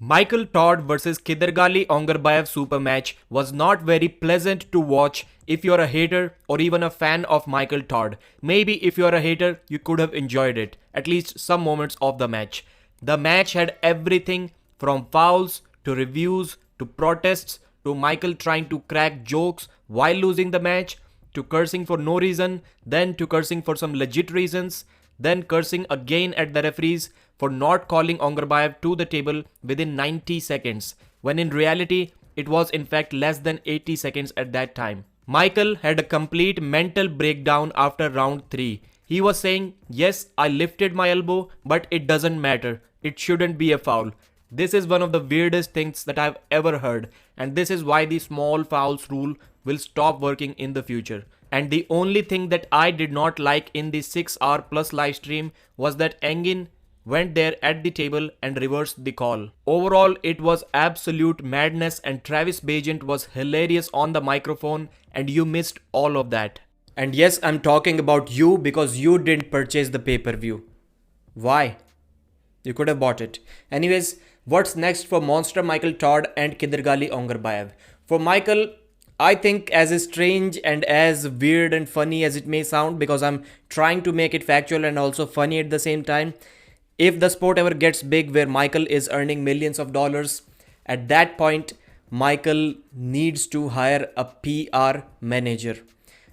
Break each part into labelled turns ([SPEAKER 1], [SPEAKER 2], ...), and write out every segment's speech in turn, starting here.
[SPEAKER 1] Michael Todd versus Kidargali Ongarbayev super match was not very pleasant to watch if you're a hater or even a fan of Michael Todd. Maybe if you're a hater, you could have enjoyed it, at least some moments of the match. The match had everything from fouls to reviews to protests to Michael trying to crack jokes while losing the match to cursing for no reason, then to cursing for some legit reasons, then cursing again at the referees for not calling Ongarbayev to the table within 90 seconds, when in reality it was in fact less than 80 seconds at that time. Michael had a complete mental breakdown after round 3. He was saying, yes, I lifted my elbow, but it doesn't matter. It shouldn't be a foul. This is one of the weirdest things that I've ever heard, and this is why the small fouls rule will stop working in the future. And the only thing that I did not like in the 6-hour plus live stream was that Engin went there at the table and reversed the call. Overall, it was absolute madness and Travis Bagent was hilarious on the microphone and you missed all of that. And yes, I'm talking about you because you didn't purchase the pay-per-view. Why? You could have bought it. Anyways, what's next for Monster Michael Todd and Kidargali Ongarbayev? For Michael, I think as strange and as weird and funny as it may sound, because I'm trying to make it factual and also funny at the same time, if the sport ever gets big where Michael is earning millions of dollars, at that point, Michael needs to hire a PR manager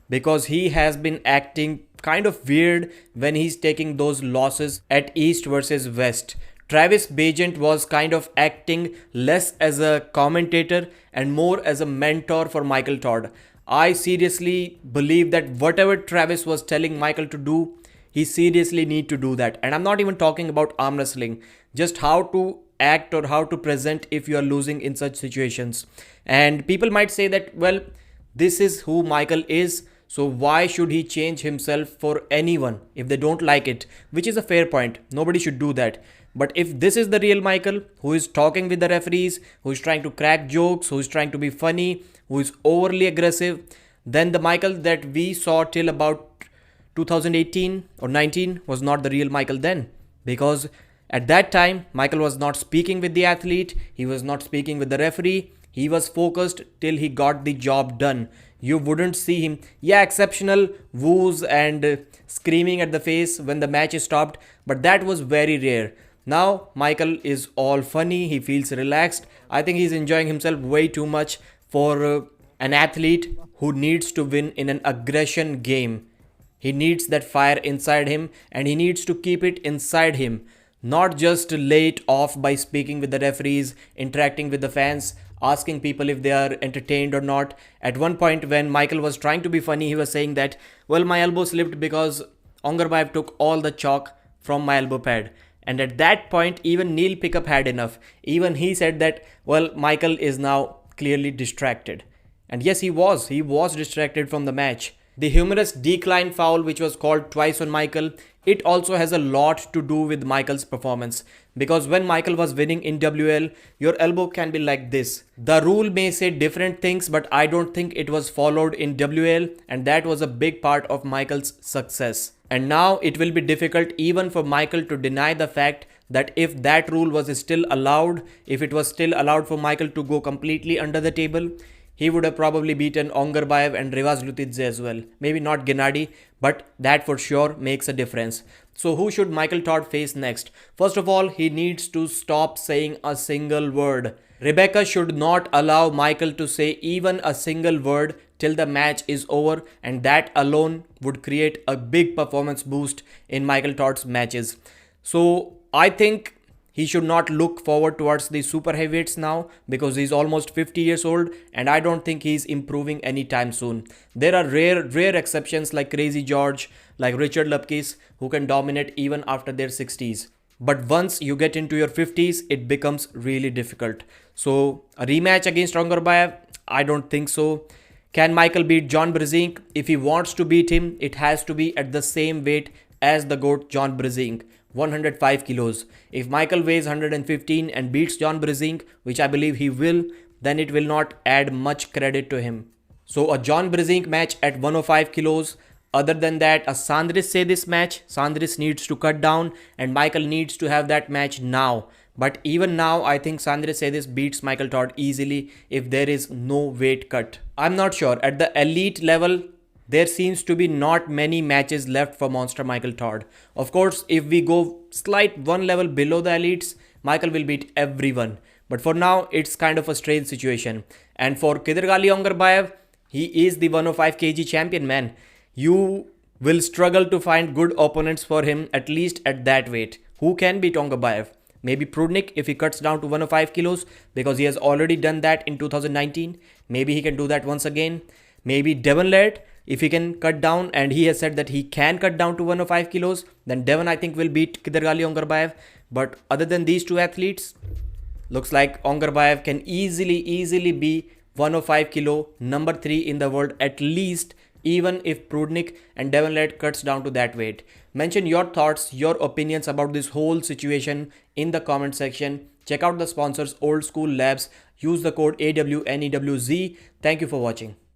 [SPEAKER 1] because he has been acting kind of weird when he's taking those losses at East versus West. Travis Bagent was kind of acting less as a commentator and more as a mentor for Michael Todd. I seriously believe that whatever Travis was telling Michael to do, he seriously need to do that. And I'm not even talking about arm wrestling, just how to act or how to present if you are losing in such situations. And people might say that, well, this is who Michael is, so why should he change himself for anyone if they don't like it? Which is a fair point. Nobody should do that. But if this is the real Michael, who is talking with the referees, who is trying to crack jokes, who is trying to be funny, who is overly aggressive, then the Michael that we saw till about 2018 or 19 was not the real Michael then. Because at that time, Michael was not speaking with the athlete, he was not speaking with the referee, he was focused till he got the job done. You wouldn't see him, exceptional woos and screaming at the face when the match is stopped, but that was very rare. Now, Michael is all funny, he feels relaxed. I think he's enjoying himself way too much for an athlete who needs to win in an aggression game. He needs that fire inside him and he needs to keep it inside him, not just lay it off by speaking with the referees, interacting with the fans, asking people if they are entertained or not. At one point when Michael was trying to be funny, he was saying that, well, my elbow slipped because Ongarbayev took all the chalk from my elbow pad. And at that point, even Neil Pickup had enough. Even he said that, well, Michael is now clearly distracted. And yes, he was distracted from the match. The humorous decline foul, which was called twice on Michael, it also has a lot to do with Michael's performance. Because when Michael was winning in WL, your elbow can be like this. The rule may say different things, but I don't think it was followed in WL, and that was a big part of Michael's success. And now it will be difficult even for Michael to deny the fact that if that rule was still allowed, if it was still allowed for Michael to go completely under the table, he would have probably beaten Ongarbayev and Rivas Lutidze as well. Maybe not Gennady, but that for sure makes a difference. So who should Michael Todd face next? First of all, he needs to stop saying a single word. Rebecca should not allow Michael to say even a single word till the match is over, and that alone would create a big performance boost in Michael Todd's matches. So I think he should not look forward towards the super heavyweights now because he's almost 50 years old and I don't think he's improving anytime soon. There are rare exceptions like Crazy George, like Richard Lupkis, who can dominate even after their 60s. But once you get into your 50s, it becomes really difficult. So a rematch against Ongarbayev? I don't think so. Can Michael beat John Brzezinski? If he wants to beat him, it has to be at the same weight as the GOAT John Brzezinski. 105 kilos. If Michael weighs 115 and beats John Brzezinski, which I believe he will, then it will not add much credit to him. So a John Brzezinski match at 105 kilos. Other than that, a Sandris say this match. Sandris needs to cut down and Michael needs to have that match now. But even now, I think Sandre Sedis beats Michael Todd easily if there is no weight cut. I'm not sure. At the elite level, there seems to be not many matches left for Monster Michael Todd. Of course, if we go slight one level below the elites, Michael will beat everyone. But for now, it's kind of a strange situation. And for Kidargali Ongarbayev, he is the 105 kg champion, man. You will struggle to find good opponents for him, at least at that weight. Who can beat Ongarbayev? Maybe Prudnik if he cuts down to 105 kilos because he has already done that in 2019. Maybe he can do that once again. Maybe Devon Laird if he can cut down, and he has said that he can cut down to 105 kilos. Then Devon I think will beat Kidargali Ongarbayev. But other than these two athletes, looks like Ongarbayev can easily be 105 kilo number 3 in the world at least, even if Prudnik and Devon Laird cuts down to that weight. Mention your thoughts, your opinions about this whole situation in the comment section. Check out the sponsors Old School Labs. Use the code AWNEWZ. Thank you for watching.